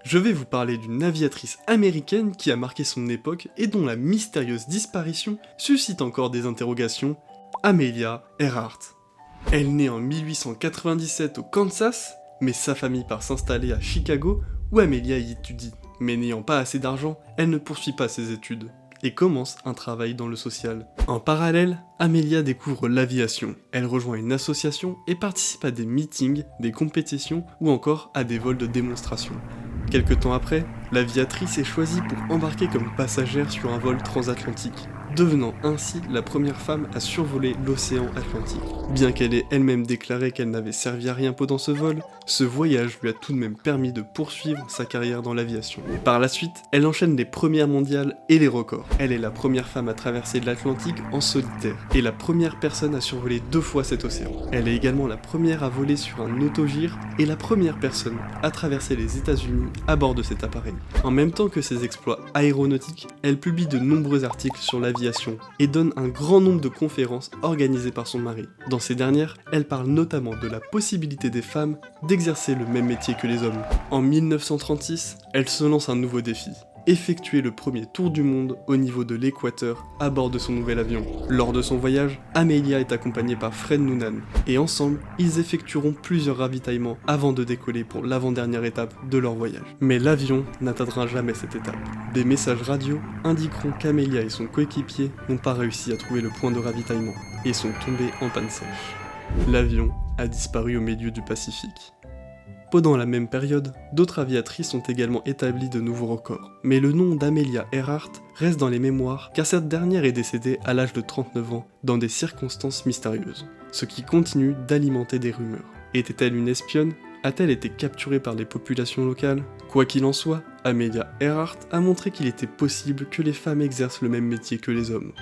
Je vais vous parler d'une aviatrice américaine qui a marqué son époque et dont la mystérieuse disparition suscite encore des interrogations, Amelia Earhart. Elle naît en 1897 au Kansas, mais sa famille part s'installer à Chicago où Amelia y étudie. Mais n'ayant pas assez d'argent, elle ne poursuit pas ses études et commence un travail dans le social. En parallèle, Amelia découvre l'aviation. Elle rejoint une association et participe à des meetings, des compétitions ou encore à des vols de démonstration. Quelque temps après, l'aviatrice est choisie pour embarquer comme passagère sur un vol transatlantique, devenant ainsi la première femme à survoler l'océan Atlantique. Bien qu'elle ait elle-même déclaré qu'elle n'avait servi à rien pendant ce vol, ce voyage lui a tout de même permis de poursuivre sa carrière dans l'aviation. Par la suite, elle enchaîne les premières mondiales et les records. Elle est la première femme à traverser l'Atlantique en solitaire, et la première personne à survoler 2 fois cet océan. Elle est également la première à voler sur un autogire, et la première personne à traverser les États-Unis à bord de cet appareil. En même temps que ses exploits aéronautiques, elle publie de nombreux articles sur l'aviation et donne un grand nombre de conférences organisées par son mari. Dans ces dernières, elle parle notamment de la possibilité des femmes d'exercer le même métier que les hommes. En 1936, elle se lance un nouveau défi. Effectuer le premier tour du monde au niveau de l'équateur à bord de son nouvel avion. Lors de son voyage, Amelia est accompagnée par Fred Noonan, et ensemble, ils effectueront plusieurs ravitaillements avant de décoller pour l'avant-dernière étape de leur voyage. Mais l'avion n'atteindra jamais cette étape. Des messages radio indiqueront qu'Amelia et son coéquipier n'ont pas réussi à trouver le point de ravitaillement, et sont tombés en panne sèche. L'avion a disparu au milieu du Pacifique. Pendant la même période, d'autres aviatrices ont également établi de nouveaux records. Mais le nom d'Amelia Earhart reste dans les mémoires car cette dernière est décédée à l'âge de 39 ans dans des circonstances mystérieuses, ce qui continue d'alimenter des rumeurs. Était-elle une espionne ? A-t-elle été capturée par les populations locales ? Quoi qu'il en soit, Amelia Earhart a montré qu'il était possible que les femmes exercent le même métier que les hommes.